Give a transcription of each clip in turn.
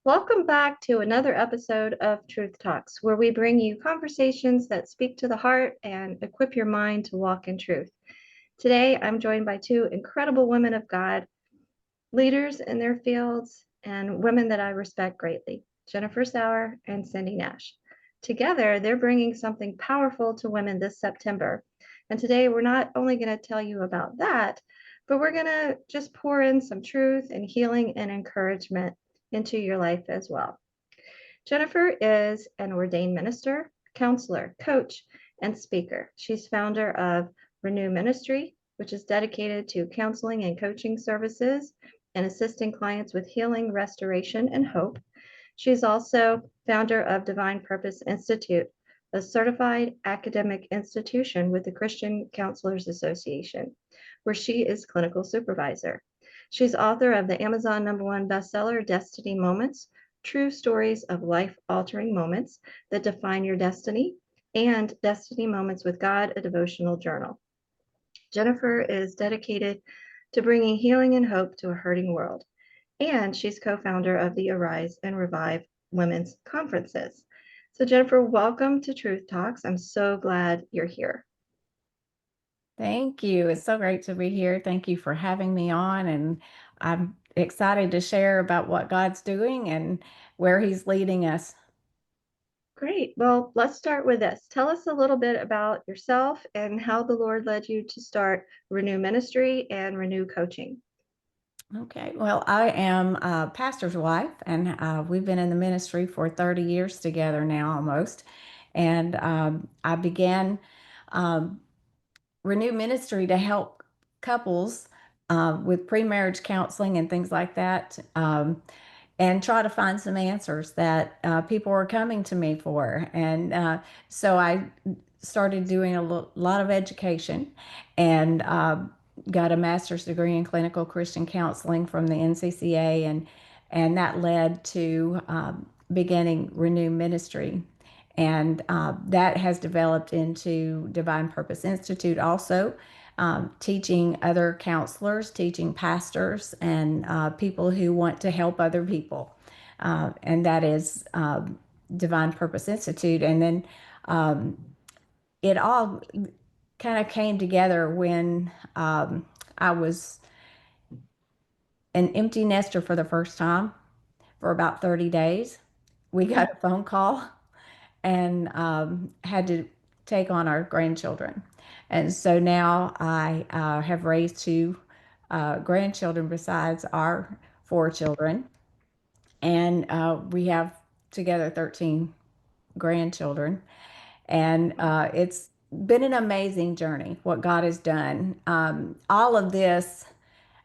Welcome back to another episode of Truth Talks, where we bring you conversations that speak to the heart and equip your mind to walk in truth. Today, I'm joined by two incredible women of God, leaders in their fields, and women that I respect greatly, Jennifer Sauer and Cindy Nash. Together, they're bringing something powerful to women this September. And today, we're not only going to tell you about that, but we're going to just pour in some truth and healing and encouragement into your life as well. Jennifer is an ordained minister, counselor, coach, and speaker. She's founder of Renew Ministry, which is dedicated to counseling and coaching services and assisting clients with healing, restoration, and hope. She's also founder of Divine Purpose Institute, a certified academic institution with the Christian Counselors Association, where she is clinical supervisor. She's author of the Amazon #1 bestseller, Destiny Moments, True Stories of Life-Altering Moments That Define Your Destiny, and Destiny Moments with God, a devotional journal. Jennifer is dedicated to bringing healing and hope to a hurting world, and she's co-founder of the Arise and Revive Women's Conferences. So Jennifer, welcome to Truth Talks. I'm so glad you're here. Thank you. It's so great to be here. Thank you for having me on. And I'm excited to share about what God's doing and where He's leading us. Great. Well, let's start with this. Tell us a little bit about yourself and how the Lord led you to start Renew Ministry and Renew Coaching. Okay. Well, I am a pastor's wife, and we've been in the ministry for 30 years together now almost. And I began um, Renew Ministry to help couples with pre-marriage counseling and things like that. And try to find some answers that people were coming to me for. And so I started doing lot of education and got a master's degree in clinical Christian counseling from the NCCA, and that led to beginning Renew Ministry. And that has developed into Divine Purpose Institute also, teaching other counselors, teaching pastors, and people who want to help other people. And that is Divine Purpose Institute. And then it all kind of came together when I was an empty nester for the first time for about 30 days. We got a phone call and had to take on our grandchildren. And so now I have raised two grandchildren besides our four children. And we have together 13 grandchildren. And it's been an amazing journey, what God has done. All of this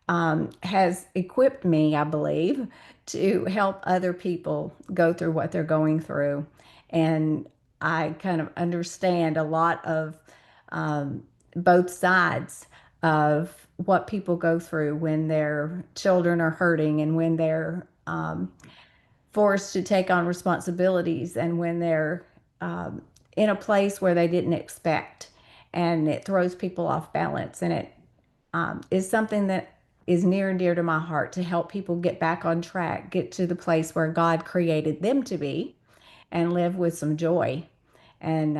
has equipped me, I believe, to help other people go through what they're going through. And I kind of understand a lot of both sides of what people go through when their children are hurting and when they're forced to take on responsibilities and when they're in a place where they didn't expect. And it throws people off balance. And it is something that is near and dear to my heart to help people get back on track, get to the place where God created them to be, and live with some joy. And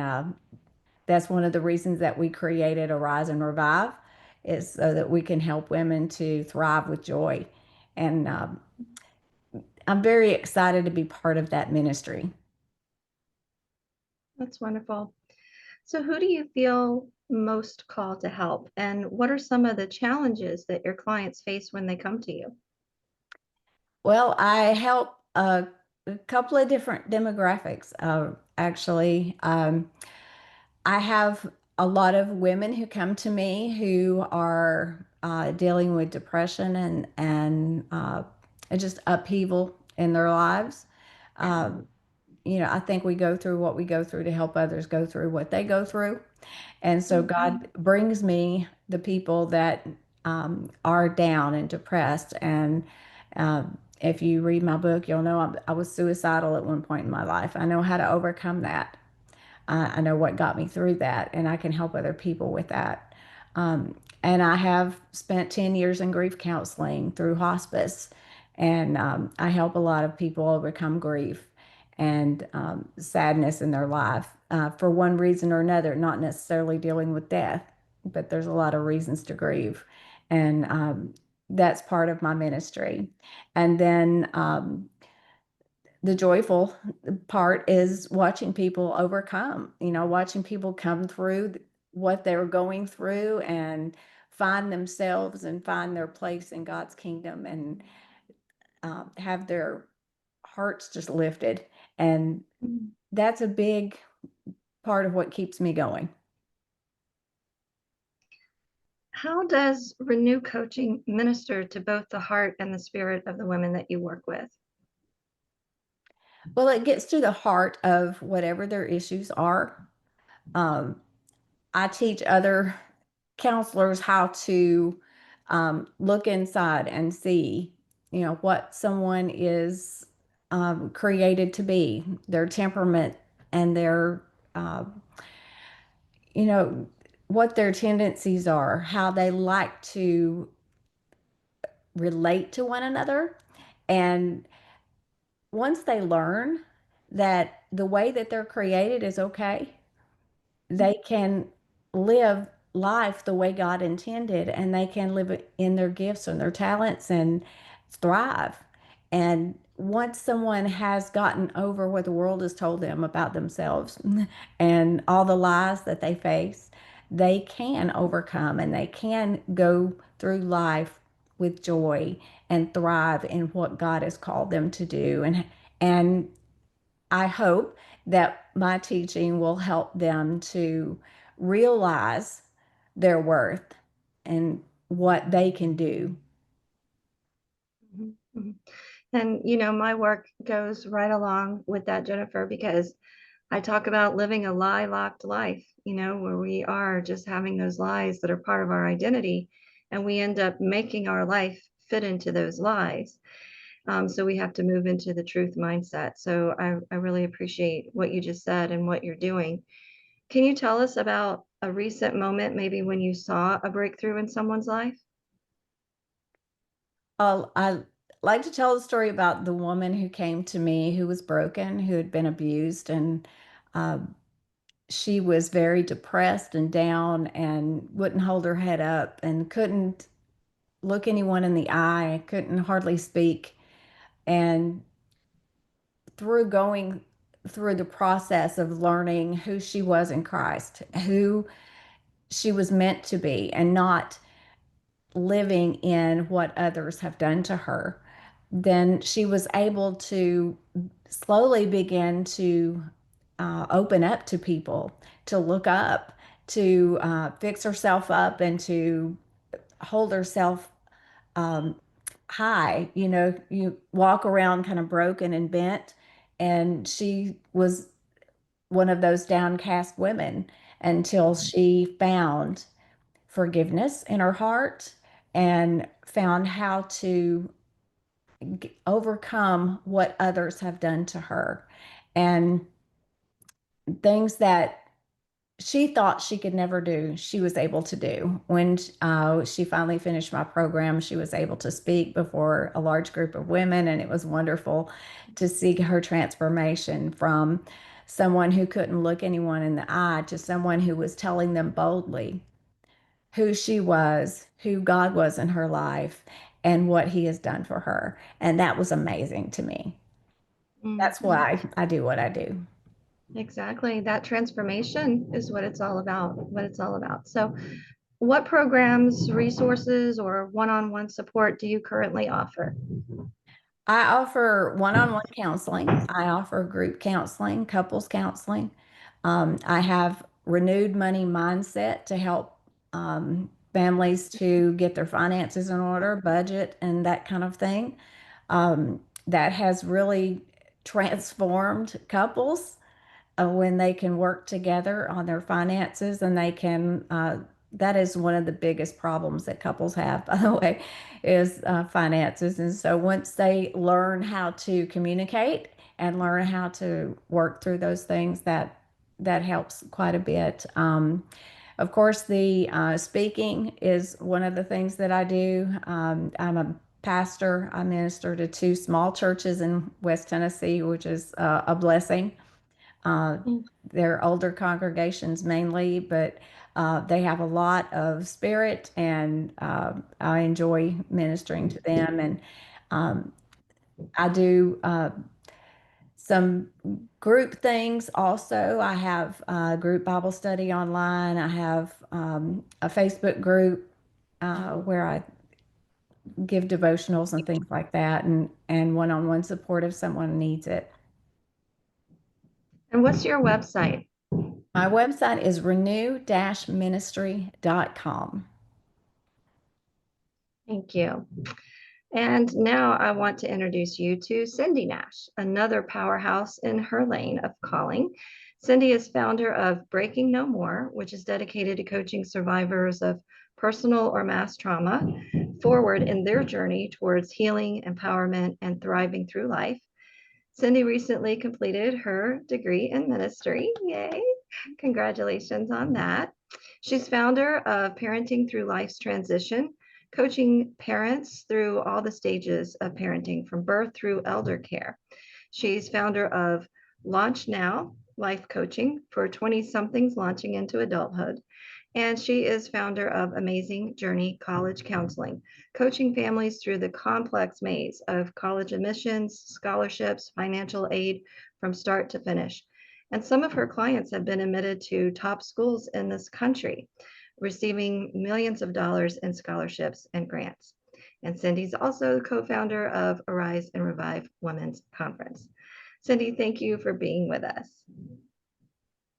that's one of the reasons that we created Arise and Revive, is so that we can help women to thrive with joy. And I'm very excited to be part of that ministry. That's wonderful. So who do you feel most called to help? And what are some of the challenges that your clients face when they come to you? Well, I help a couple of different demographics, actually. I have a lot of women who come to me who are dealing with depression and just upheaval in their lives. Um, I think we go through what we go through to help others go through what they go through. And so God brings me the people that are down and depressed. And if you read my book, you'll know I was suicidal at one point in my life. I know how to overcome that. I know what got me through that, and I can help other people with that. And I have spent 10 years in grief counseling through hospice, And I help a lot of people overcome grief and sadness in their life for one reason or another, not necessarily dealing with death, but there's a lot of reasons to grieve. And that's part of my ministry. And then the joyful part is watching people overcome, watching people come through what they were going through and find themselves and find their place in God's kingdom and have their hearts just lifted. And Mhm. that's a big part of what keeps me going. How does Renew Coaching minister to both the heart and the spirit of the women that you work with? Well, it gets to the heart of whatever their issues are. Um, I teach other counselors how to look inside and see, what someone is created to be, their temperament and their, uh, you know, what their tendencies are, how they like to relate to one another. And once they learn that the way that they're created is okay, they can live life the way God intended and they can live in their gifts and their talents and thrive. And once someone has gotten over what the world has told them about themselves and all the lies that they face, they can overcome and they can go through life with joy and thrive in what God has called them to do. And I hope that my teaching will help them to realize their worth and what they can do. Mhm, mhm. And, my work goes right along with that, Jennifer, because I talk about living a lie locked life, where we are just having those lies that are part of our identity, and we end up making our life fit into those lies. So we have to move into the truth mindset. So I really appreciate what you just said and what you're doing. Can you tell us about a recent moment, maybe when you saw a breakthrough in someone's life? I like to tell the story about the woman who came to me who was broken, who had been abused, and uh, she was very depressed and down and wouldn't hold her head up and couldn't look anyone in the eye, couldn't hardly speak. And through going through the process of learning who she was in Christ, who she was meant to be, and not living in what others have done to her, then she was able to slowly begin to open up to people, to look up, to fix herself up, and to hold herself um, high. You walk around kind of broken and bent, and she was one of those downcast women until she found forgiveness in her heart and found how to overcome what others have done to her and things that she thought she could never do, she was able to do. When she finally finished my program, she was able to speak before a large group of women, and it was wonderful to see her transformation from someone who couldn't look anyone in the eye to someone who was telling them boldly who she was, who God was in her life, and what He has done for her. And that was amazing to me. That's Mhm. why I do what I do. Exactly. That transformation is what it's all about, what it's all about. So, what programs, resources, or one-on-one support do you currently offer? I offer one-on-one counseling. I offer group counseling, couples counseling. I have renewed money mindset to help families to get their finances in order, budget, and that kind of thing. That has really transformed couples when they can work together on their finances and they can that is one of the biggest problems that couples have, by the way, is finances. And so once they learn how to communicate and learn how to work through those things, that helps quite a bit. Of course, the speaking is one of the things that I do. I'm a pastor. I minister to two small churches in West Tennessee, which is a blessing. Uh, Mm. they're older congregations mainly, but they have a lot of spirit, and I enjoy ministering to them. And um, I do some group things also. I have group Bible study online. I have a Facebook group where I give devotionals and things like that, and one-on-one support if someone needs it. And what's your website? My website is renew-ministry.com. Thank you. And now I want to introduce you to Cindy Nash, another powerhouse in her lane of calling. Cindy is founder of Breaking No More, which is dedicated to coaching survivors of personal or mass trauma forward in their journey towards healing, empowerment, and thriving through life. Cindy recently completed her degree in ministry. Yay! Congratulations on that. She's founder of Parenting Through Life's Transition, coaching parents through all the stages of parenting from birth through elder care. She's founder of Launch Now Life Coaching for 20 somethings launching into adulthood. And she is founder of Amazing Journey College Counseling, coaching families through the complex maze of college admissions, scholarships, financial aid from start to finish. And some of her clients have been admitted to top schools in this country, receiving millions of dollars in scholarships and grants. And Cindy's also the co-founder of Arise and Revive Women's Conference. Cindy, thank you for being with us.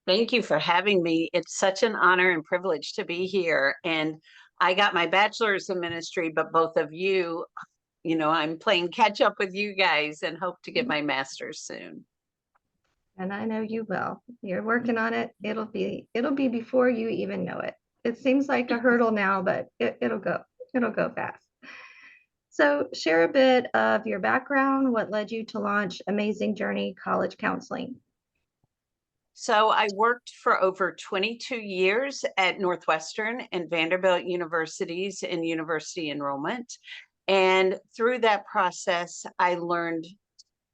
Thank you for having me. It's such an honor and privilege to be here. And I got my bachelor's in ministry, but both of you, I'm playing catch up with you guys and hope to get my master's soon. And I know you will. You're working on it. It'll be before you even know it. It seems like a hurdle now, but it'll go fast. So share a bit of your background, what led you to launch Amazing Journey College Counseling. So I worked for over 22 years at Northwestern and Vanderbilt universities in university enrollment. And through that process, I learned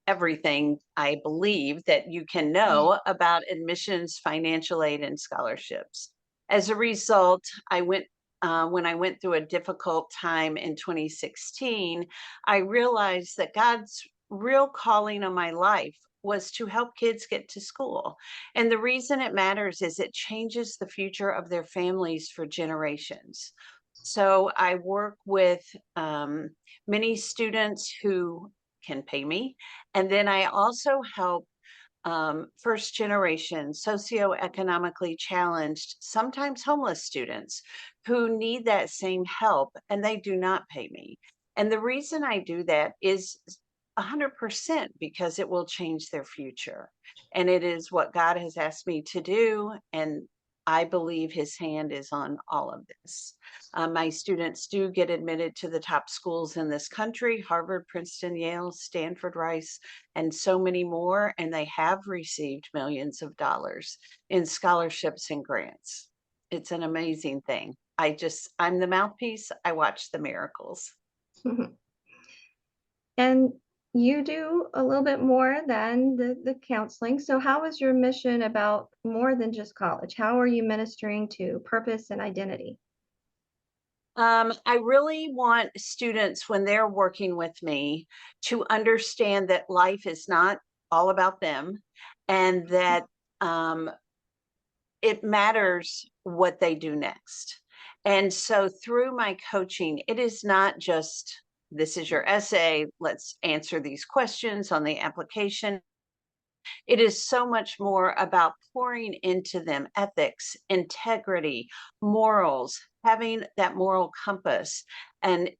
everything I believe that you can know about admissions, financial aid, and scholarships. As a result, when I went through a difficult time in 2016, I realized that God's real calling on my life was to help kids get to school. And the reason it matters is it changes the future of their families for generations. So I work with many students who can pay me. And then I also help first generation socioeconomically challenged, sometimes homeless students who need that same help and they do not pay me. And the reason I do that is 100% because it will change their future. And it is what God has asked me to do. And I believe his hand is on all of this. My students do get admitted to the top schools in this country: Harvard, Princeton, Yale, Stanford, Rice, and so many more. And they have received millions of dollars in scholarships and grants. It's an amazing thing. I'm the mouthpiece. I watch the miracles. And you do a little bit more than the counseling. So how is your mission about more than just college? How are you ministering to purpose and identity? I really want students, when they're working with me, to understand that life is not all about them, and that it matters what they do next. And so through my coaching, it is not just, this is your essay, let's answer these questions on the application. It is so much more about pouring into them ethics, integrity, morals, having that moral compass. And,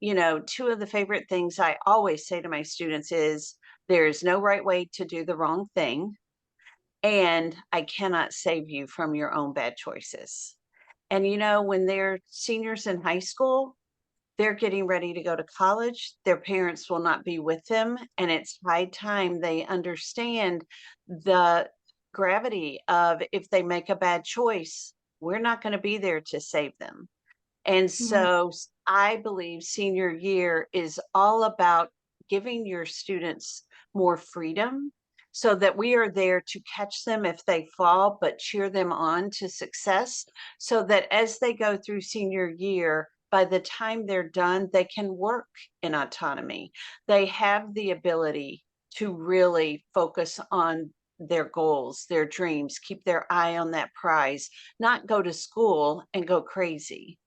two of the favorite things I always say to my students is, there's no right way to do the wrong thing, and I cannot save you from your own bad choices. And, when they're seniors in high school, they're getting ready to go to college. Their parents will not be with them. And it's high time they understand the gravity of, if they make a bad choice, we're not going to be there to save them. And so I believe senior year is all about giving your students more freedom so that we are there to catch them if they fall, but cheer them on to success so that as they go through senior year, by the time they're done, they can work in autonomy. They have the ability to really focus on their goals, their dreams, keep their eye on that prize, not go to school and go crazy.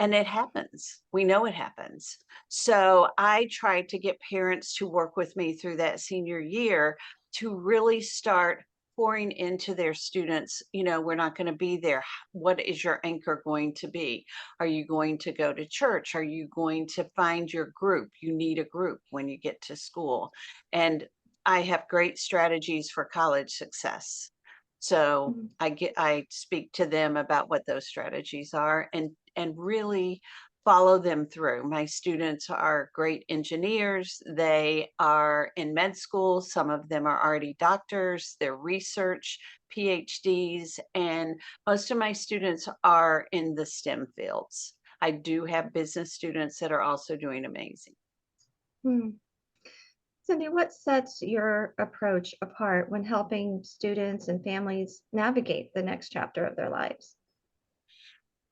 And it happens. We know it happens. So I tried to get parents to work with me through that senior year to really start pouring into their students. You know, we're not going to be there. What is your anchor going to be? Are you going to go to church? Are you going to find your group? You need a group when you get to school. And I have great strategies for college success. So Mhm. I speak to them about what those strategies are and really follow them through. My students are great engineers. They are in med school. Some of them are already doctors, they're research, PhDs, and most of my students are in the STEM fields. I do have business students that are also doing amazing. Hmm. Cindy, what sets your approach apart when helping students and families navigate the next chapter of their lives?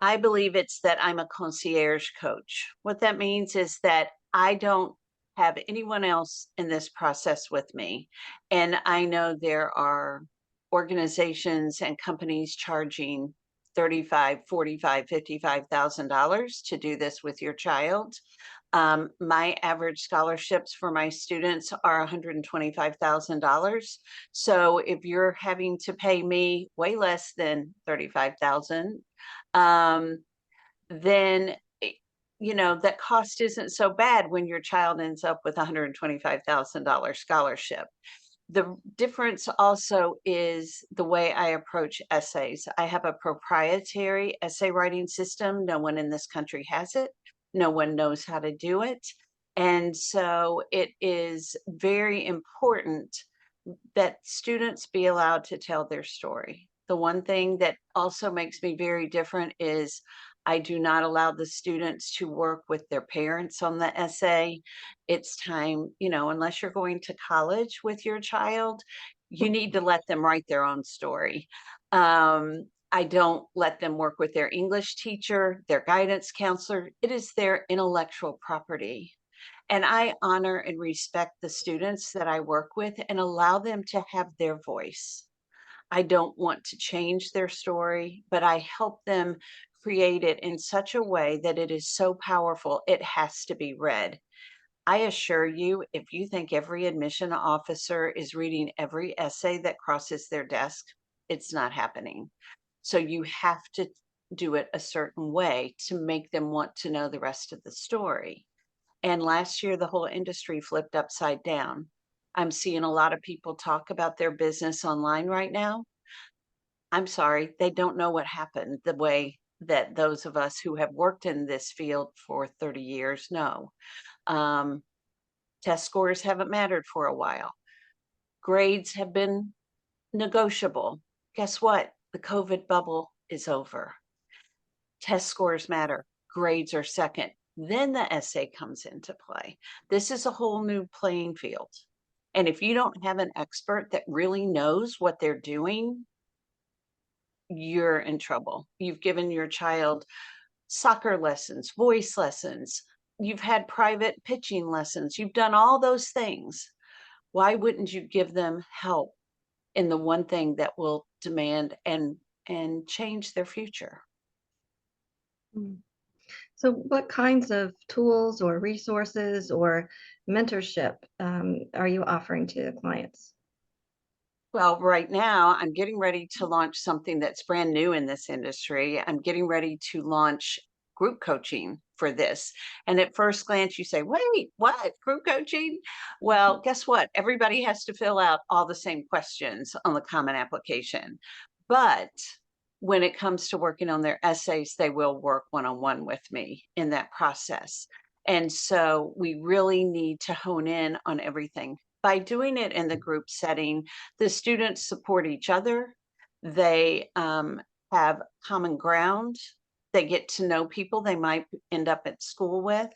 I believe it's that I'm a concierge coach. What that means is that I don't have anyone else in this process with me. And I know there are organizations and companies charging 35, 45, $55,000 to do this with your child. My average scholarships for my students are $125,000. So if you're having to pay me way less than 35,000, um, then you know that cost isn't so bad when your child ends up with $125,000 scholarship. The difference also is the way I approach essays. I have a proprietary essay writing system. No one in this country has it. No one knows how to do it. And so it is very important that students be allowed to tell their story. The one thing that also makes me very different is I do not allow the students to work with their parents on the essay. It's time, you know, unless you're going to college with your child, you need to let them write their own story. I don't let them work with their English teacher, their guidance counselor. It is their intellectual property. And I honor and respect the students that I work with and allow them to have their voice. I don't want to change their story, but I help them create it in such a way that it is so powerful, it has to be read. I assure you, if you think every admission officer is reading every essay that crosses their desk, it's not happening. So you have to do it a certain way to make them want to know the rest of the story. And last year, the whole industry flipped upside down. I'm seeing a lot of people talk about their business online right now. I'm sorry, they don't know what happened the way that those of us who have worked in this field for 30 years know. Um, Test scores haven't mattered for a while. Grades have been negotiable. Guess what? The COVID bubble is over. Test scores matter. Grades are second. Then the essay comes into play. This is a whole new playing field. And if you don't have an expert that really knows what they're doing, you're in trouble. You've given your child soccer lessons, voice lessons, you've had private pitching lessons, you've done all those things. Why wouldn't you give them help in the one thing that will demand and change their future? Mm. So, what kinds of tools or resources or mentorship are you offering to the clients? Well, right now, I'm getting ready to launch something that's brand new in this industry. I'm getting ready to launch group coaching for this. And at first glance, you say, wait, what? Group coaching? Well, guess what? Everybody has to fill out all the same questions on the common application. But when it comes to working on their essays, they will work one on one with me in that process. And so we really need to hone in on everything. By doing it in the group setting, the students support each other. They have common ground. They get to know people they might end up at school with.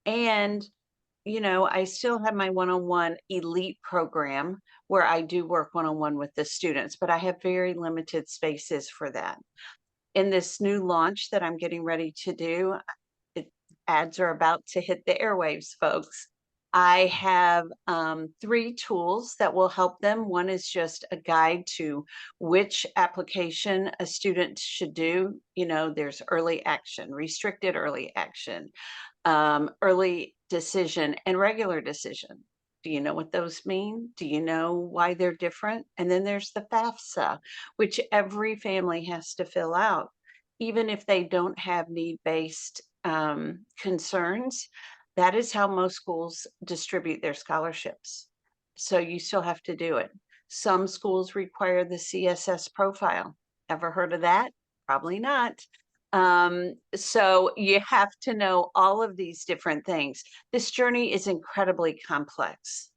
And, I still have my one-on-one elite program where I do work one-on-one with the students, but I have very limited spaces for that. In this new launch that I'm getting ready to do, ads are about to hit the airwaves, folks. I have 3 tools that will help them. One is just a guide to which application a student should do. There's early action, restricted early action, early decision, and regular decision. Do you know what those mean? Do you know why they're different? And then there's the FAFSA, which every family has to fill out, even if they don't have need-based concerns. That is how most schools distribute their scholarships. So you still have to do it. Some schools require the CSS profile. Ever heard of that? Probably not. So you have to know all of these different things. This journey is incredibly complex,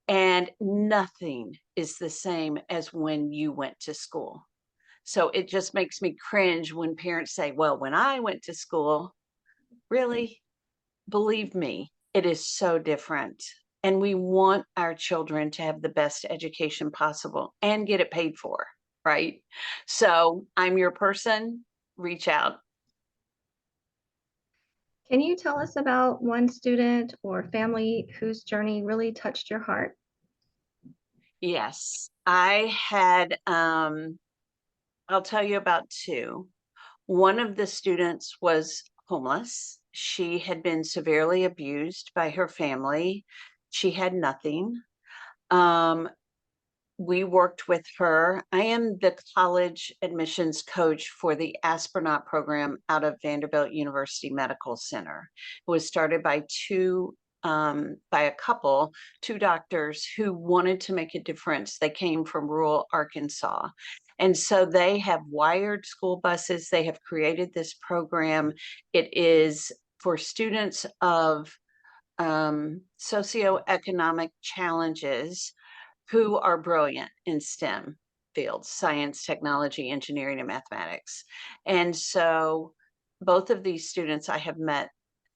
and nothing is the same as when you went to school. So it just makes me cringe when parents say, well, when I went to school, really? Believe me, it is so different. And we want our children to have the best education possible and get it paid for, right? So I'm your person. Reach out. Can you tell us about one student or family whose journey really touched your heart? Yes, I had, I'll tell you about 2. One of the students was homeless. She had been severely abused by her family. She had nothing. Um, we worked with her. I am the college admissions coach for the astronaut program out of Vanderbilt University Medical Center. It was started by a couple, 2 doctors who wanted to make a difference. They came from rural Arkansas. And so they have wired school buses. They have created this program. It is for students of socioeconomic challenges who are brilliant in STEM fields, science, technology, engineering, and mathematics. And so both of these students I have met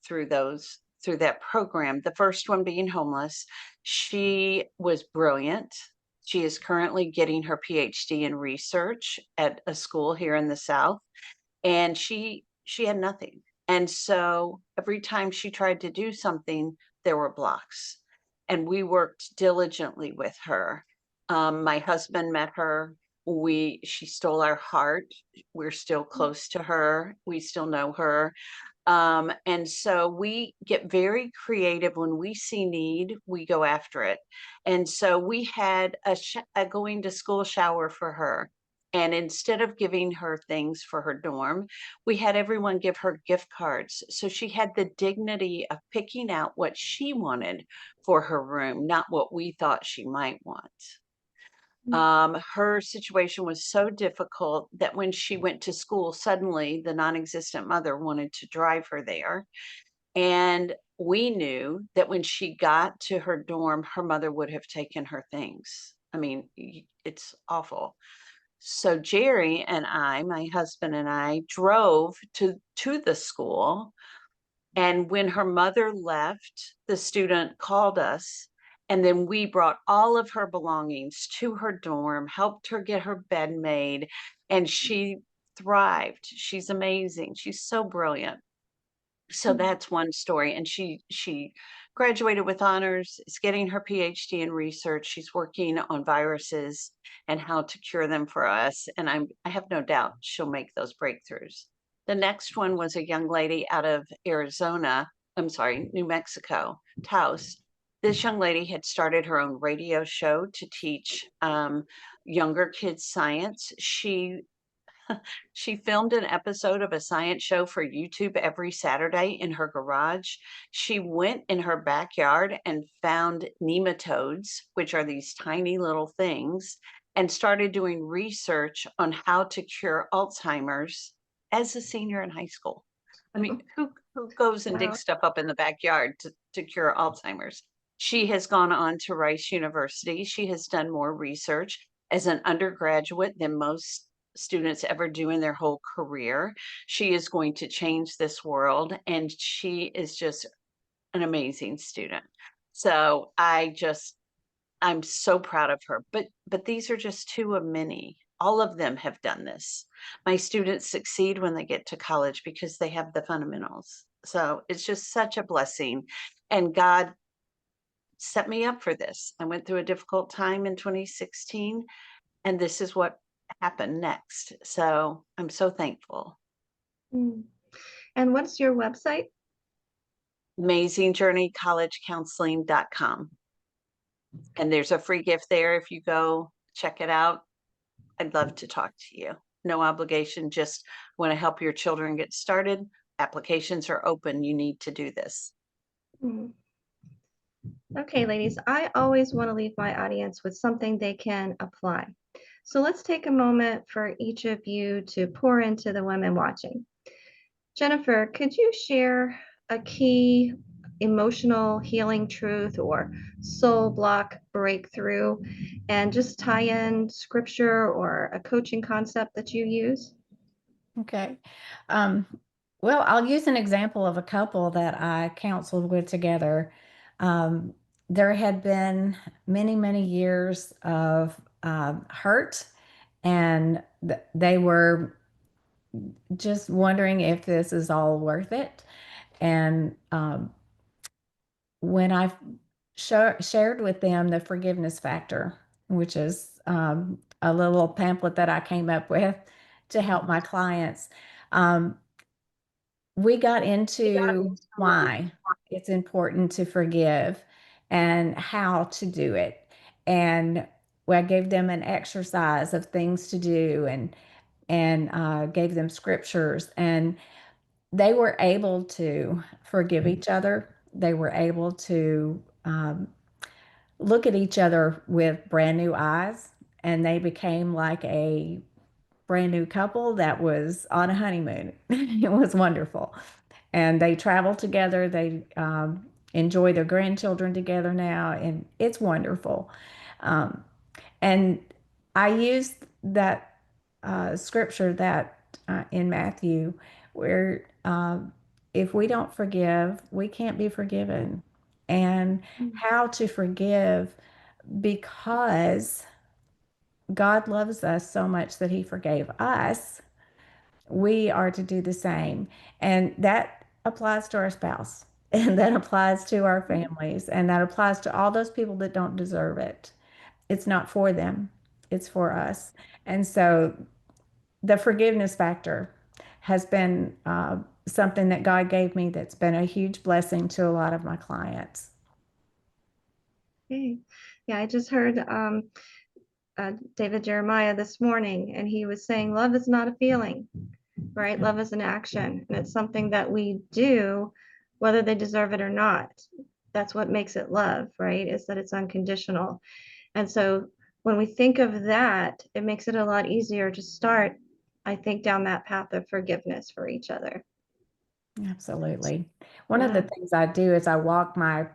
through that program. The first one being homeless, she was brilliant. She is currently getting her PhD in research at a school here in the South, and she had nothing. And so every time she tried to do something, there were blocks. And we worked diligently with her. My husband met her. She stole our heart. We're still close to her. We still know her. And so we get very creative. When we see need, we go after it. And so we had a going to school shower for her. And instead of giving her things for her dorm, we had everyone give her gift cards. So she had the dignity of picking out what she wanted for her room, not what we thought she might want. Her situation was so difficult that when she went to school, suddenly the non-existent mother wanted to drive her there. And we knew that when she got to her dorm, her mother would have taken her things. I mean, it's awful. So Jerry and I, my husband and I, drove to the school. And when her mother left, the student called us. And then we brought all of her belongings to her dorm, helped her get her bed made, and she thrived. She's amazing. She's so brilliant. So that's one story. And she graduated with honors, is getting her PhD in research. She's working on viruses and how to cure them for us. And I have no doubt she'll make those breakthroughs. The next one was a young lady out of New Mexico, Taos. This young lady had started her own radio show to teach younger kids science. She filmed an episode of a science show for YouTube every Saturday in her garage. She went in her backyard and found nematodes, which are these tiny little things, and started doing research on how to cure Alzheimer's as a senior in high school. I mean, who goes and digs stuff up in the backyard to cure Alzheimer's? She has gone on to Rice University. She has done more research as an undergraduate than most students ever do in their whole career. She is going to change this world, and she is just an amazing student. So I'm so proud of her. But these are just two of many. All of them have done this. My students succeed when they get to college because they have the fundamentals. So it's just such a blessing. And God set me up for this. I went through a difficult time in 2016, and this is what happened next. So I'm so thankful. Mm. And what's your website? AmazingJourneyCollegeCounseling.com. And there's a free gift there if you go check it out. I'd love to talk to you. No obligation, just want to help your children get started. Applications are open. You need to do this. Mm. Okay, ladies, I always want to leave my audience with something they can apply. So let's take a moment for each of you to pour into the women watching. Jennifer, could you share a key emotional healing truth or soul block breakthrough and just tie in scripture or a coaching concept that you use? Okay. Um, well, I'll use an example of a couple that I counseled with together. Um, there had been many, many years of hurt, and they were just wondering if this is all worth it. And when I shared with them the forgiveness factor, which is a little pamphlet that I came up with to help my clients, um, we got into why it's important to forgive and how to do it. And I gave them an exercise of things to do, and gave them scriptures, and they were able to forgive each other. They were able to look at each other with brand new eyes, and they became like a brand new couple that was on a honeymoon. It was wonderful. And they travel together. They enjoy their grandchildren together now, and it's wonderful. Um, and I used that scripture that in Matthew, where if we don't forgive, we can't be forgiven. And how to forgive, because God loves us so much that He forgave us, we are to do the same. And that applies to our spouse, and that applies to our families, and that applies to all those people that don't deserve it. It's not for them, it's for us. And so the forgiveness factor has been something that God gave me that's been a huge blessing to a lot of my clients. Okay. Yeah, I just heard David Jeremiah this morning, and he was saying love is not a feeling, right? Love is an action, and it's something that we do whether they deserve it or not. That's what makes it love, right? Is that it's unconditional. And so when we think of that, it makes it a lot easier to start, I think, down that path of forgiveness for each other. Absolutely. One of the Yeah. things I do is I walk my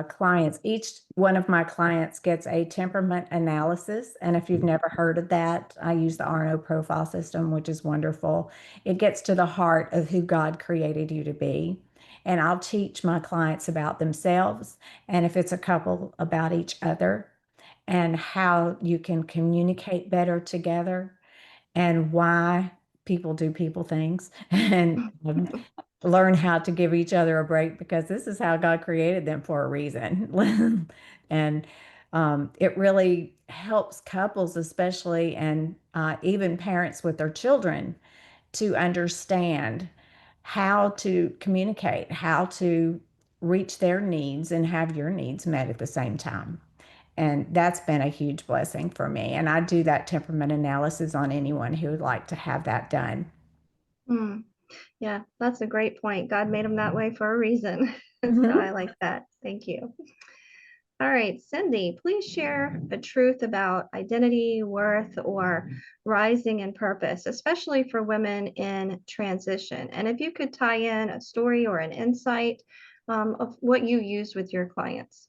clients. Each one of my clients gets a temperament analysis. And if you've never heard of that, I use the RNO profile system, which is wonderful. It gets to the heart of who God created you to be. And I'll teach my clients about themselves, and if it's a couple, about each other, and how you can communicate better together, and why people do people things, and learn how to give each other a break, because this is how God created them for a reason. And it really helps couples, especially, and even parents with their children, to understand how to communicate, how to reach their needs and have your needs met at the same time. And that's been a huge blessing for me. And I do that temperament analysis on anyone who would like to have that done. Hmm. Yeah, that's a great point. God made them that way for a reason. So I Mhm. like that. Thank you. All right, Cindy, please share a truth about identity, worth, or rising in purpose, especially for women in transition. And if you could tie in a story or an insight of what you used with your clients.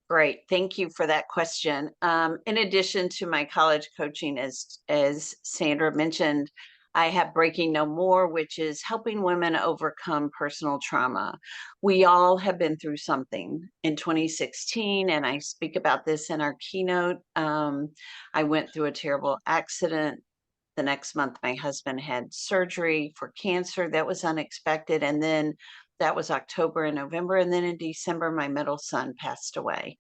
Great. Thank you for that question. In addition to my college coaching, as Sandra mentioned, I have Breaking No More, which is helping women overcome personal trauma. We all have been through something. In 2016, and I speak about this in our keynote, I went through a terrible accident. The next month, my husband had surgery for cancer. That was unexpected. And then that was October and November. And then in December, my middle son passed away.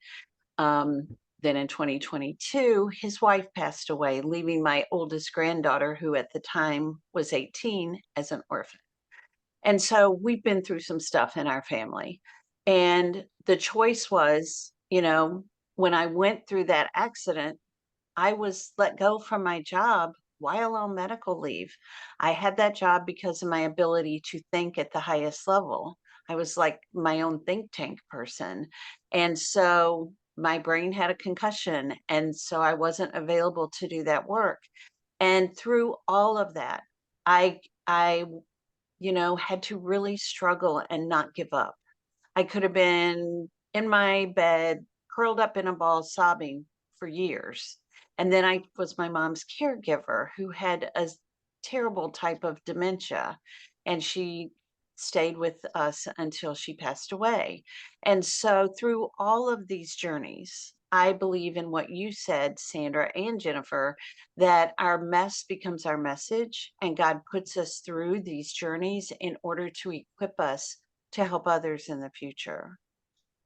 Then in 2022, his wife passed away, leaving my oldest granddaughter, who at the time was 18, as an orphan. And so we've been through some stuff in our family. And the choice was, when I went through that accident, I was let go from my job while on medical leave. I had that job because of my ability to think at the highest level. I was like my own think tank person. And so my brain had a concussion. And so I wasn't available to do that work. And through all of that, I had to really struggle and not give up. I could have been in my bed, curled up in a ball, sobbing for years. And then I was my mom's caregiver who had a terrible type of dementia. And she stayed with us until she passed away. And so through all of these journeys, I believe in what you said, Sandra and Jennifer, that our mess becomes our message, and God puts us through these journeys in order to equip us to help others in the future.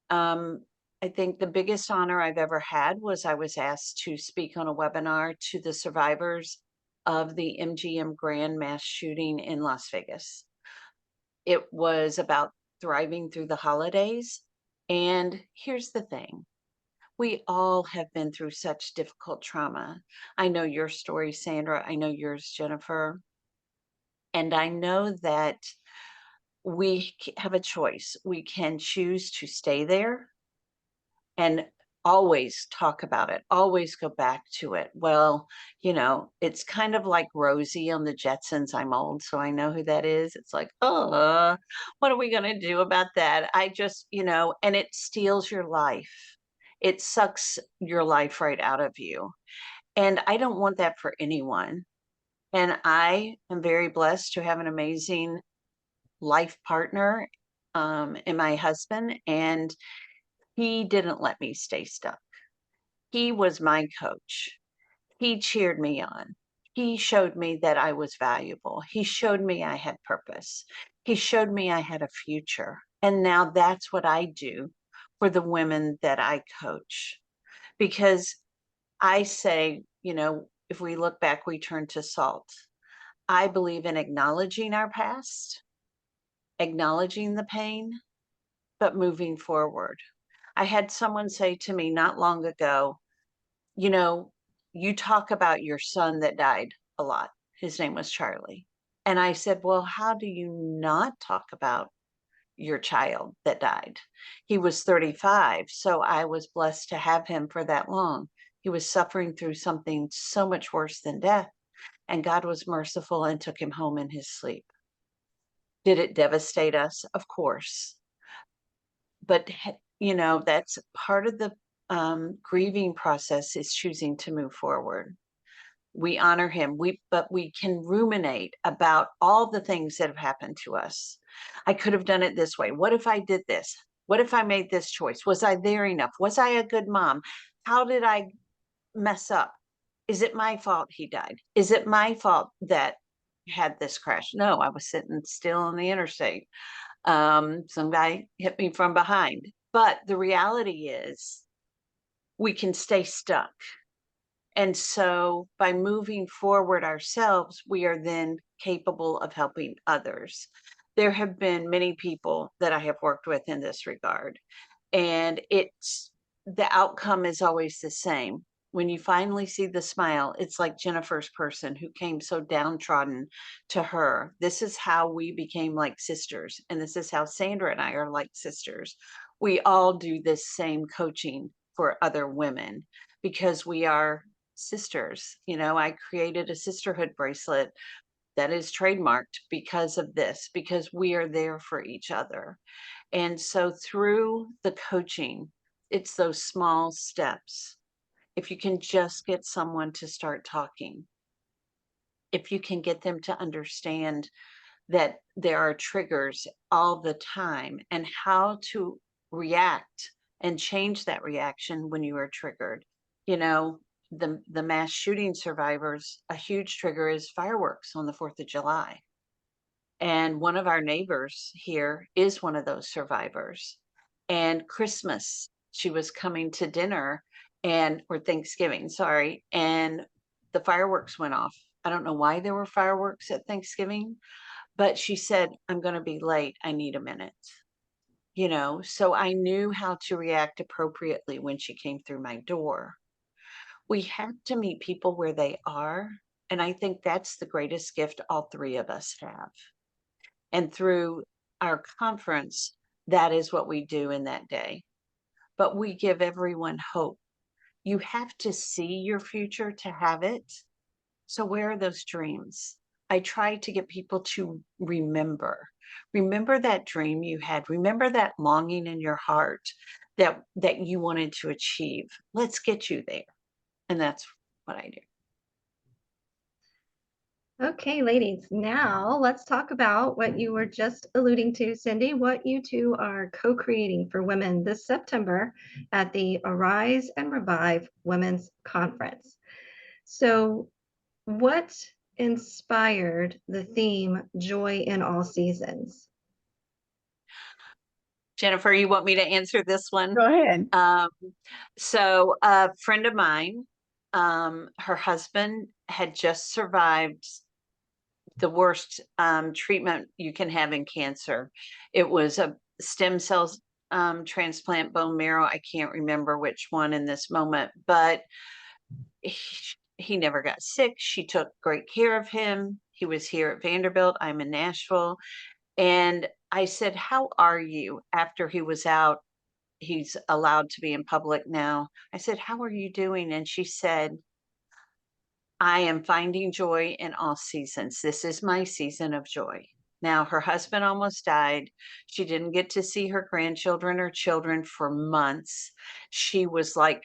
I think the biggest honor I've ever had was I was asked to speak on a webinar to the survivors of the MGM Grand mass shooting in Las Vegas. It was about thriving through the holidays. And here's the thing. We all have been through such difficult trauma. I know your story, Sandra. I know yours, Jennifer. And I know that we have a choice. We can choose to stay there and always talk about it, always go back to it. Well, it's kind of like Rosie on the Jetsons. I'm old, so I know who that is. It's like, oh, what are we going to do about that? I just, and it steals your life. It sucks your life right out of you. And I don't want that for anyone. And I am very blessed to have an amazing life partner in my husband, and he didn't let me stay stuck. He was my coach. He cheered me on. He showed me that I was valuable. He showed me I had purpose. He showed me I had a future. And now that's what I do for the women that I coach. Because I say, if we look back, we turn to salt. I believe in acknowledging our past, acknowledging the pain, but moving forward. I had someone say to me not long ago, you talk about your son that died a lot. His name was Charlie. And I said, well, how do you not talk about your child that died? He was 35, so I was blessed to have him for that long. He was suffering through something so much worse than death, and God was merciful and took him home in his sleep. Did it devastate us? Of course. But, that's part of the grieving process, is choosing to move forward. We honor him, but we can ruminate about all the things that have happened to us. I could have done it this way. What if I did this? What if I made this choice? Was I there enough? Was I a good mom? How did I mess up? Is it my fault he died? Is it my fault that had this crash? No, I was sitting still on the interstate. Some guy hit me from behind. But the reality is we can stay stuck. And so by moving forward ourselves, we are then capable of helping others. There have been many people that I have worked with in this regard, and the outcome is always the same. When you finally see the smile, it's like Jennifer's person who came so downtrodden to her. This is how we became like sisters. And this is how Sandra and I are like sisters. We all do this same coaching for other women because we are sisters. I created a sisterhood bracelet that is trademarked because of this, because we are there for each other. And so through the coaching, it's those small steps. If you can just get someone to start talking, if you can get them to understand that there are triggers all the time and how to react and change that reaction when you are triggered. You know, the mass shooting survivors, a huge trigger is fireworks on the 4th of July. And one of our neighbors here is one of those survivors. And Christmas, she was coming to dinner or Thanksgiving, sorry, and the fireworks went off. I don't know why there were fireworks at Thanksgiving, but she said, I'm going to be late. I need a minute. So I knew how to react appropriately when she came through my door. We have to meet people where they are. And I think that's the greatest gift all three of us have. And through our conference, that is what we do in that day. But we give everyone hope. You have to see your future to have it. So where are those dreams? I try to get people to remember that dream you had, remember that longing in your heart that you wanted to achieve. Let's get you there. And that's what I do. Okay, ladies, now let's talk about what you were just alluding to, Cindy, what you two are co-creating for women this September at the Arise and Revive Women's Conference. So, what inspired the theme Joy in All Seasons? Jennifer, you want me to answer this one? Go ahead. So a friend of mine, her husband had just survived the worst treatment you can have in cancer. It was a stem cells transplant, bone marrow. I can't remember which one in this moment, but he never got sick. She took great care of him. He was here at Vanderbilt. I'm in Nashville. And I said, how are you after he was out? He's allowed to be in public now. I said, how are you doing? And she said, I am finding joy in all seasons. This is my season of joy. Now, her husband almost died. She didn't get to see her grandchildren or children for months. She was like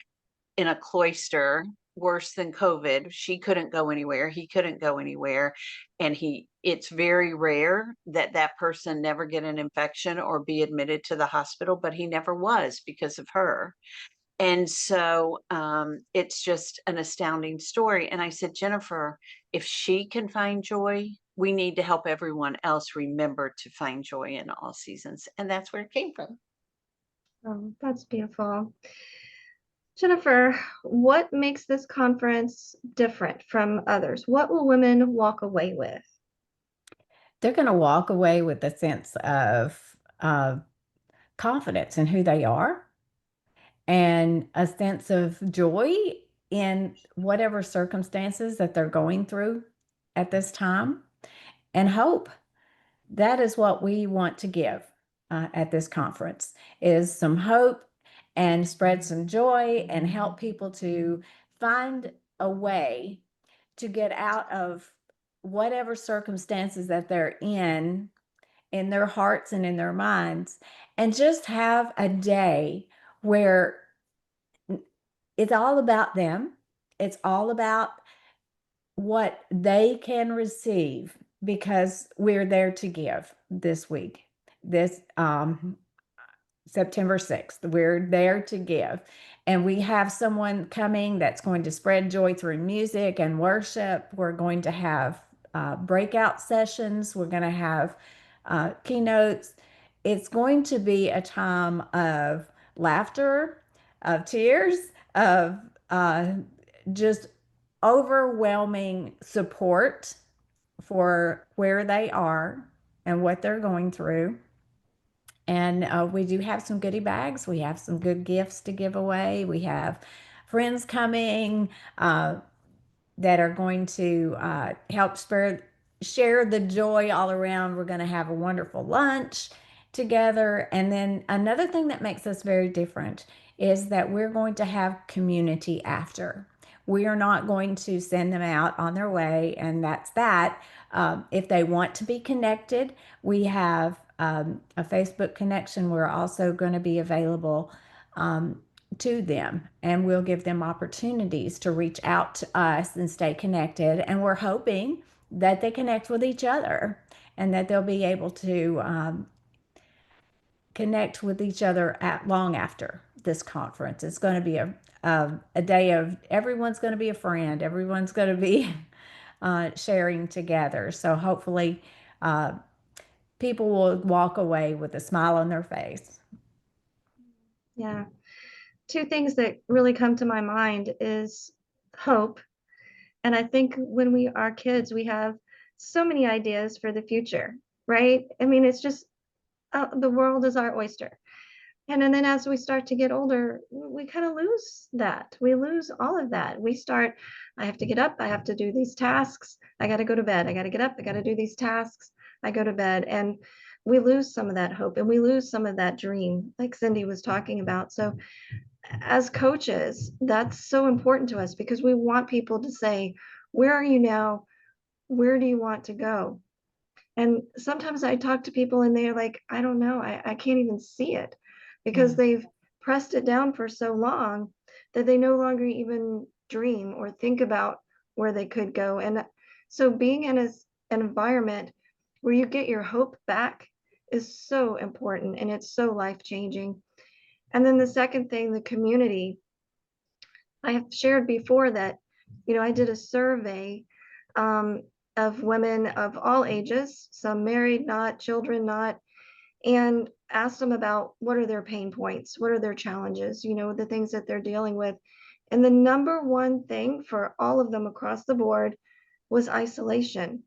in a cloister, worse than COVID. She couldn't go anywhere. He couldn't go anywhere. And it's very rare that person never get an infection or be admitted to the hospital, but he never was because of her. And so it's just an astounding story. And I said, Jennifer, if she can find joy, we need to help everyone else remember to find joy in all seasons. And that's where it came from. Oh, that's beautiful. Jennifer, what makes this conference different from others? What will women walk away with? They're going to walk away with a sense of confidence in who they are and a sense of joy in whatever circumstances that they're going through at this time, and hope. That is what we want to give at this conference, is some hope and spread some joy and help people to find a way to get out of whatever circumstances that they're in their hearts and in their minds, and just have a day where it's all about them. It's all about what they can receive, because we're there to give this week. This September 6th, we're there to give. And we have someone coming that's going to spread joy through music and worship. We're going to have breakout sessions. We're going to have keynotes. It's going to be a time of laughter, of tears, of just overwhelming support for where they are and what they're going through. And we do have some goodie bags. We have some good gifts to give away. We have friends coming that are going to help share the joy all around. We're going to have a wonderful lunch together. And then another thing that makes us very different is that we're going to have community after. We are not going to send them out on their way, and that's that. If they want to be connected, we have a Facebook connection. We're also going to be available to them, and we'll give them opportunities to reach out to us and stay connected. And we're hoping that they connect with each other and that they'll be able to connect with each other at long after this conference. It's going to be a day of everyone's going to be a friend. Everyone's going to be sharing together. So hopefully people will walk away with a smile on their face. Yeah. Two things that really come to my mind is hope. And I think when we are kids, we have so many ideas for the future, right? I mean, it's just the world is our oyster. And then as we start to get older, we kind of lose that. We lose all of that. We start, I have to get up, I have to do these tasks, I got to go to bed, I got to get up, I got to do these tasks, I go to bed. And we lose some of that hope and we lose some of that dream, like Cindy was talking about. So as coaches, that's so important to us because we want people to say, where are you now? Where do you want to go? And sometimes I talk to people and they're like, I don't know, I can't even see it because they've pressed it down for so long that they no longer even dream or think about where they could go. And so being in an environment where you get your hope back is so important and it's so life-changing. And then the second thing, the community. I have shared before that, I did a survey of women of all ages, some married, not, children, not, and asked them about what are their pain points, what are their challenges, the things that they're dealing with. And the number one thing for all of them across the board was isolation,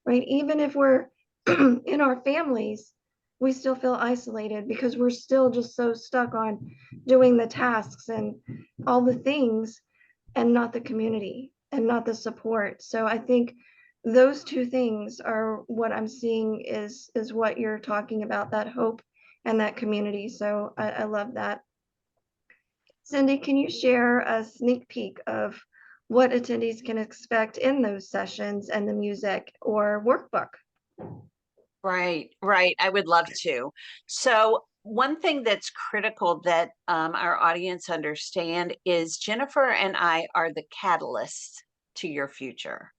right? Even if we're in our families, we still feel isolated because we're still just so stuck on doing the tasks and all the things and not the community and not the support. So I think those two things are what I'm seeing is what you're talking about, that hope and that community. So I love that. Cindy, can you share a sneak peek of what attendees can expect in those sessions and the music or workbook? Right, right. I would love to. So one thing that's critical that our audience understand is Jennifer and I are the catalysts to your future.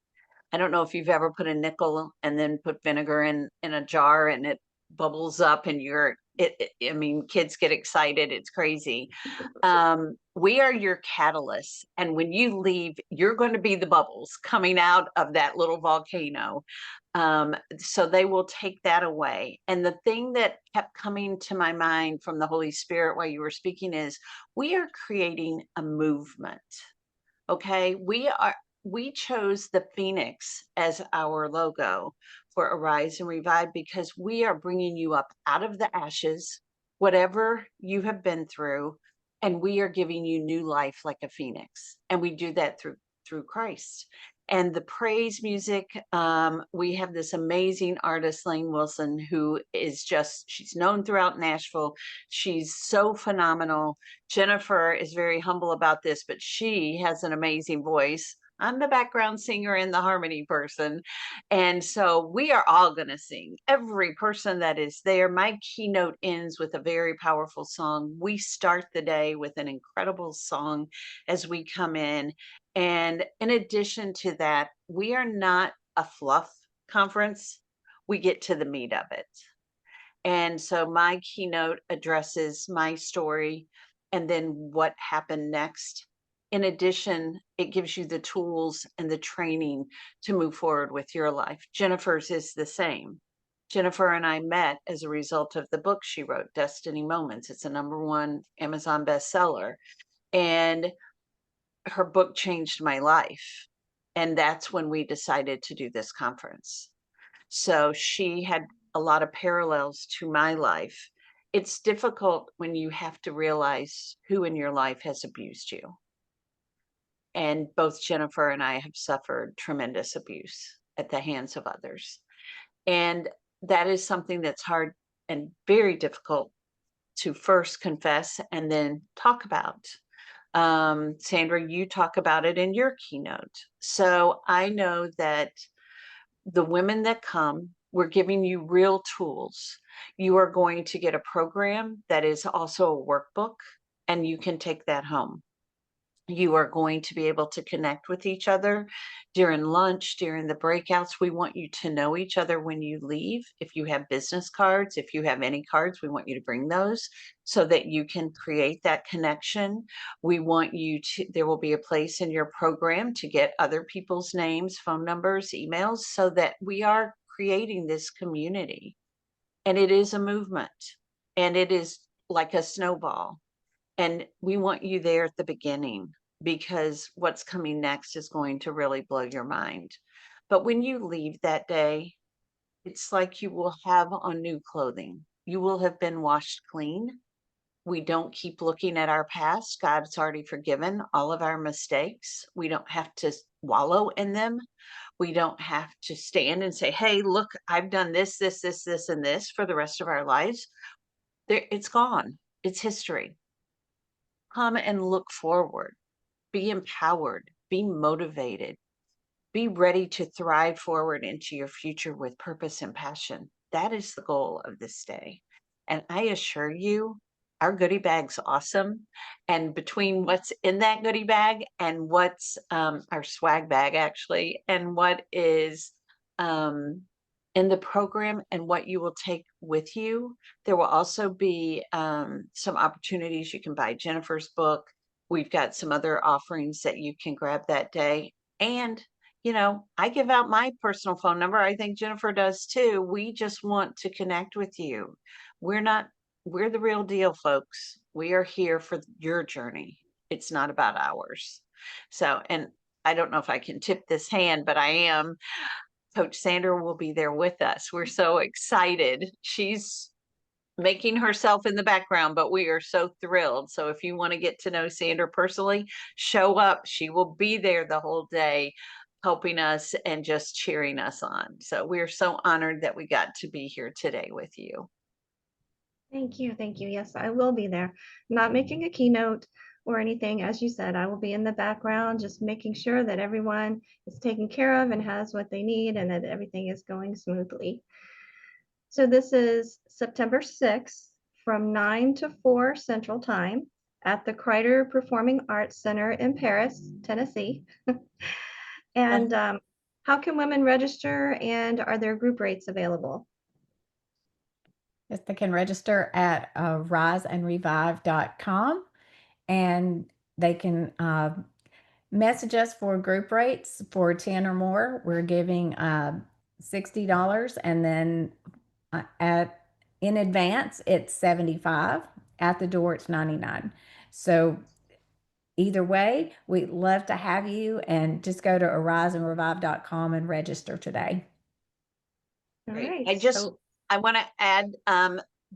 I don't know if you've ever put a nickel and then put vinegar in a jar and it bubbles up and I mean, kids get excited. It's crazy. We are your catalysts. And when you leave, you're going to be the bubbles coming out of that little volcano. So they will take that away. And the thing that kept coming to my mind from the Holy Spirit while you were speaking is we are creating a movement. Okay. We chose the Phoenix as our logo for Arise and Revive because we are bringing you up out of the ashes, whatever you have been through, and we are giving you new life like a phoenix. And we do that through Christ. And the praise music, we have this amazing artist, Lane Wilson, who is she's known throughout Nashville. She's so phenomenal. Jennifer is very humble about this, but she has an amazing voice. I'm the background singer and the harmony person. And so we are all going to sing. Every person that is there. My keynote ends with a very powerful song. We start the day with an incredible song as we come in. And in addition to that, we are not a fluff conference. We get to the meat of it. And so my keynote addresses my story and then what happened next. In addition, it gives you the tools and the training to move forward with your life. Jennifer's is the same. Jennifer and I met as a result of the book she wrote, Destiny Moments. It's a #1 Amazon bestseller. And her book changed my life. And that's when we decided to do this conference. So she had a lot of parallels to my life. It's difficult when you have to realize who in your life has abused you. And both Jennifer and I have suffered tremendous abuse at the hands of others. And that is something that's hard and very difficult to first confess and then talk about. Sandra, you talk about it in your keynote. So I know that the women that come, we're giving you real tools. You are going to get a program that is also a workbook and you can take that home. You are going to be able to connect with each other during lunch, during the breakouts. We want you to know each other when you leave. If you have business cards, if you have any cards, we want you to bring those so that you can create that connection. We want you to, there will be a place in your program to get other people's names, phone numbers, emails, so that we are creating this community. And it is a movement, and it is like a snowball. And we want you there at the beginning, because what's coming next is going to really blow your mind. But when you leave that day, it's like you will have on new clothing. You will have been washed clean. We don't keep looking at our past. God's already forgiven all of our mistakes. We don't have to wallow in them. We don't have to stand and say, hey, look, I've done this, this, this, this, and this for the rest of our lives. It's gone. It's history. Come and look forward, be empowered, be motivated, be ready to thrive forward into your future with purpose and passion. That is the goal of this day. And I assure you, our goodie bag's awesome. And between what's in that goodie bag and what's our swag bag, actually, and what is in the program and what you will take with you, there will also be some opportunities. You can buy Jennifer's book. We've got some other offerings that you can grab that day. And, you know, I give out my personal phone number. I think Jennifer does too. We just want to connect with you. We're the real deal, folks. We are here for your journey. It's not about ours. So, and I don't know if I can tip this hand, but I am. Coach Sandra will be there with us. We're so excited. She's making herself in the background, but we are so thrilled. So if you want to get to know Sandra personally, show up. She will be there the whole day, helping us and just cheering us on. So we're so honored that we got to be here today with you. Thank you. Thank you. Yes, I will be there. Not making a keynote or anything. As you said, I will be in the background, just making sure that everyone is taken care of and has what they need and that everything is going smoothly. So this is September 6th from 9 to 4 Central Time at the Krider Performing Arts Center in Paris, Tennessee. And how can women register, and are there group rates available? Yes, they can register at riseandrevive.com, and they can message us for group rates for 10 or more. We're giving $60, and then in advance it's $75. At the door it's $99. So either way, we'd love to have you, and just go to riseandrevive.com and register today. All Great. right. I want to add,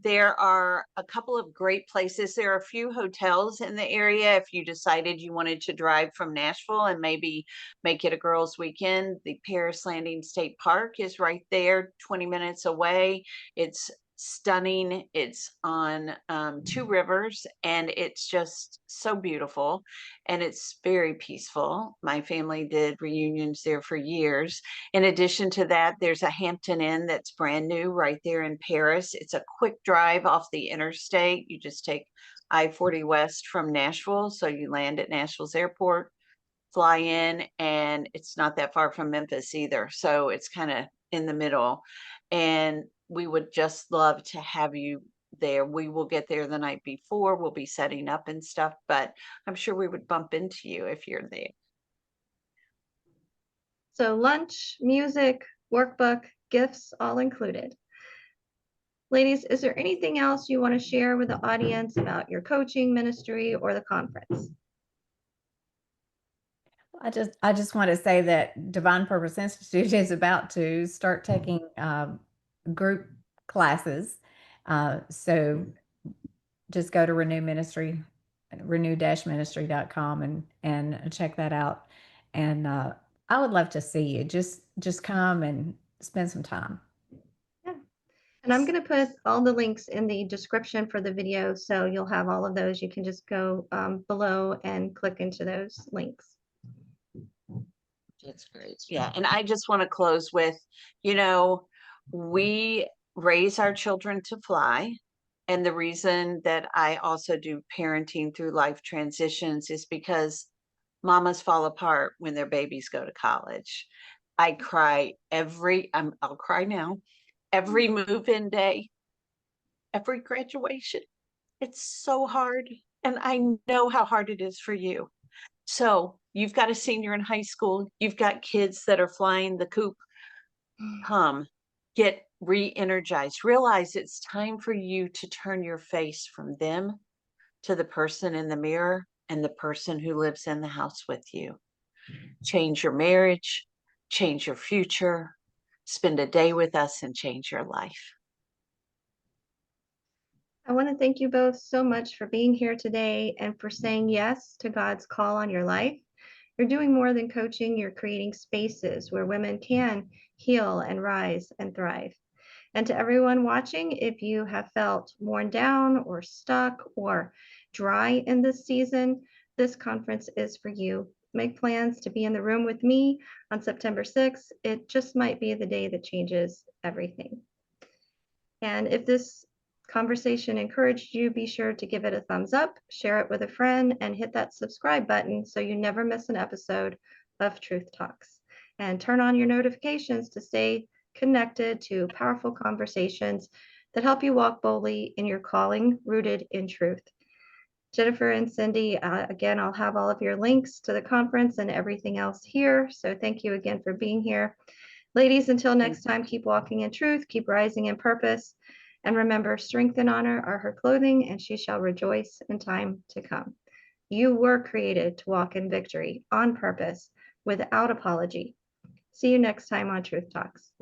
there are a couple of great places. There are a few hotels in the area. If you decided you wanted to drive from Nashville and maybe make it a girls' weekend, the Paris Landing State Park is right there, 20 minutes away. It's stunning. It's on 2 rivers, and it's just so beautiful, and it's very peaceful. My family did reunions there for years. In addition to that, there's a Hampton Inn that's brand new right there in Paris. It's a quick drive off the interstate. You just take I-40 West from Nashville. So you land at Nashville's airport, fly in, and it's not that far from Memphis either. So it's kind of in the middle. And we would just love to have you there. We will get there the night before. We'll be setting up and stuff, but I'm sure we would bump into you if you're there. So lunch, music, workbook, gifts, all included. Ladies, is there anything else you want to share with the audience about your coaching ministry or the conference? I just want to say that Divine Purpose Institute is about to start taking group classes. So just go to renew-ministry.com and check that out. And I would love to see you. Just come and spend some time. Yeah. And I'm going to put all the links in the description for the video, so you'll have all of those. You can just go below and click into those links. That's great. Yeah. And I just want to close with, you know, we raise our children to fly. And the reason that I also do parenting through life transitions is because mamas fall apart when their babies go to college. I cry I'll cry now, every move-in day, every graduation. It's so hard. And I know how hard it is for you. So you've got a senior in high school, you've got kids that are flying the coop. Come, get re-energized. Realize it's time for you to turn your face from them to the person in the mirror and the person who lives in the house with you. Change your marriage, change your future, spend a day with us and change your life. I want to thank you both so much for being here today and for saying yes to God's call on your life. You're doing more than coaching, you're creating spaces where women can heal and rise and thrive. And to everyone watching, if you have felt worn down or stuck or dry in this season, this conference is for you. Make plans to be in the room with me on September 6th. It just might be the day that changes everything. And if this conversation encouraged you, be sure to give it a thumbs up, share it with a friend, and hit that subscribe button so you never miss an episode of Truth Talks. And turn on your notifications to stay connected to powerful conversations that help you walk boldly in your calling, rooted in truth. Jennifer and Cindy, again, I'll have all of your links to the conference and everything else here. So thank you again for being here. Ladies, until next time, keep walking in truth, keep rising in purpose, and remember, strength and honor are her clothing, and she shall rejoice in time to come. You were created to walk in victory, on purpose, without apology. See you next time on Truth Talks.